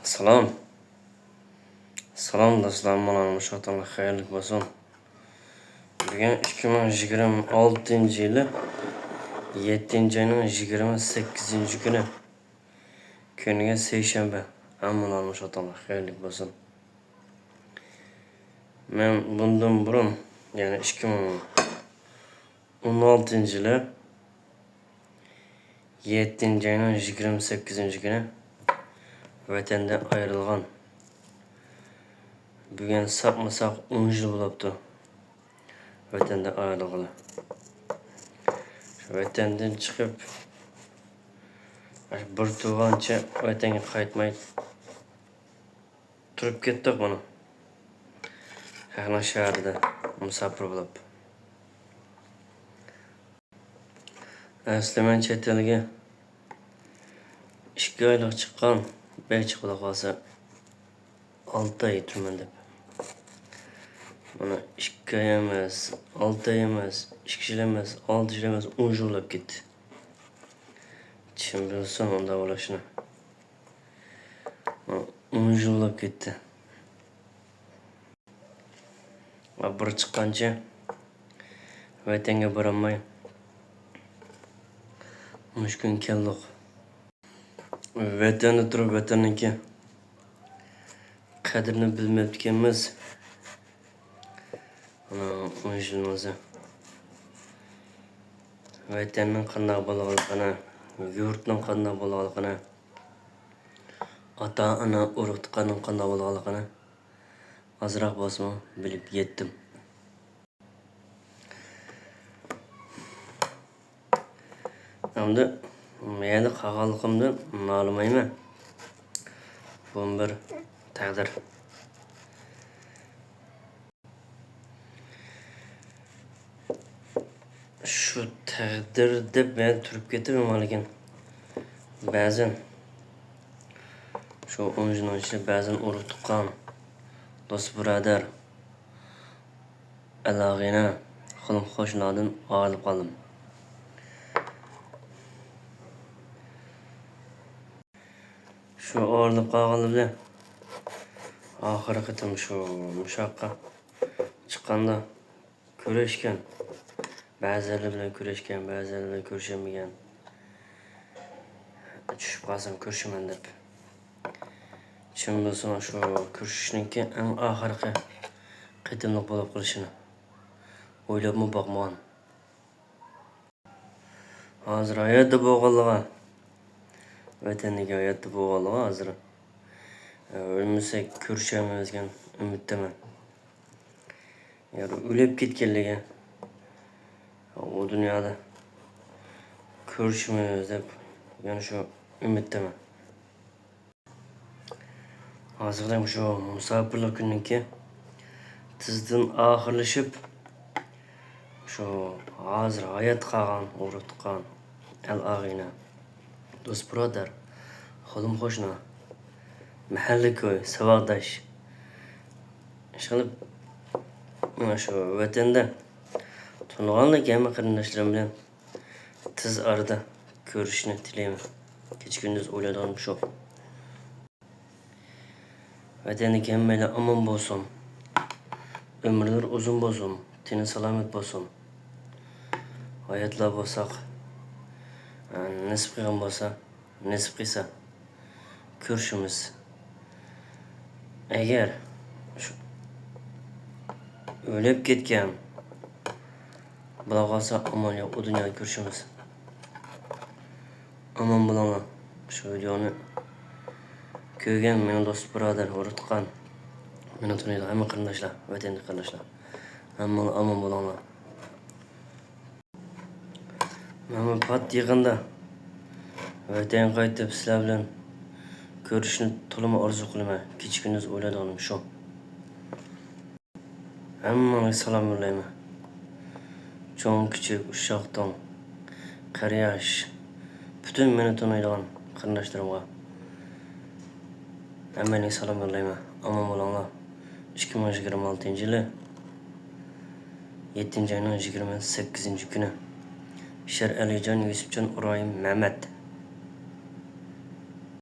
Salam. Salam dostlar, mana shu otalar xayrli bo'lsin. Bugun 2026-yili 7-oyning 28-kuni. Kuniga seshanba. Hammalarga shu otalar xayrli bo'lsin. Men bundan burun, ya'ni 2016-yili 7-oyning 28-kuni vatandan ayrılgan. Bugün saqmasak 10 yıl bo'libdi. Vatandan ayrılgalı. Şu vatandan chiqib bir tuğancha vatanga qaytmay turib ketdik buni. Haqna shahrida musafir bo'lib. Asli men chet elga 2 oylik chiqqan, belki quloq olsa 6 ay turman deb. Mana 2 ay emas, 6 ay emas, 2 yil emas, 6 yil emas, 10 yillab ketdi. Kim bilsin onda bo'lishini. 10 yillab ketdi. Va bir chiqqancha vatanga borolmay mushkun keldik. Vatanda turib vatanniki qadrini bilmayotganmiz. Ana 10 yilimizni vatanning qanday bo'lganligini, yurtning qanday bo'lganligini, ota-ona urug' tuqqanning qanday bo'lganligini ozroq bo'lsa bilib yetdim. Endi meni qolganligimdan ma'lumayman. Bu bir taqdir. Şu taqdir deb men turib ketaman lekin ba'zan şu 10 yil ichida ba'zan urug' tuqqan, do'st birodar, alog'ina, qo'lim qo'shnilardan ayrilib qoldim. Şu ayrilib qolganimda oxirgi qitim shu mushaqqa chiqqanda ko'rishgan. Ba'zilar bilan ko'rishgan, ba'zilar bilan ko'rishmagan. Tushib qolsam ko'rishaman deb. Kim bilsin shu ko'rishishniki eng oxirgi qitimliq bo'lib qolishini o'ylabmi boqmagan. Hozir hayotda bo'lganligi, vataniga hayotda bo'lganligi hozir o'lmasak ko'rishamiz degan umiddaman. Ya'ni o'lib ketganligi o dünyada ko'rishimiz deb yana shu umiddaman. Hozirdan shu musofirlik kuniki tizdan oxirlashib shu hozir hayot qolgan, urug' tuqqan, al-og'ina, do'st birodar, qo'lim qo'shni, mahalla ko'y, saboqdosh ishqilib mana shu vatanda Tunağanlık hamma qarindoshlarim bilan tez arada ko'rishni tilayman. Kecha kunduz o'yladim shu. Vatanniki hammalar omon bo'lsin. Umrlar uzun bo'lsin, teni salomat bo'lsin. Hayotlar bo'lsaq, nasib qilgan bo'lsa, nasib qilsa ko'rishimiz. Agar o'lib ketgan Bulağasa aman yok, o dünyayı görüşümüz. Aman bulağla, şu videonu köygen, benim dost birader, urutkan. Beni tanıydı, hemen kardeşler, vatandaş kardeşler. Aman bulağla. Hemen pat yığında, vatan qaytıp sizler bilen görüşünü toluma arzu kılma. Kecha kunduz o'yladim shu. Hammaga salom yo'layman. Çoğun küçük, uşaqdan, qari yosh, bütün meni tanıydigan qarindoshlarımga hammaga salom yo'layman. Omon bo'linglar. 2026-yili 7-oyning 28-kuni. Shar Alijon Yusufjon Iroyim Mehmet.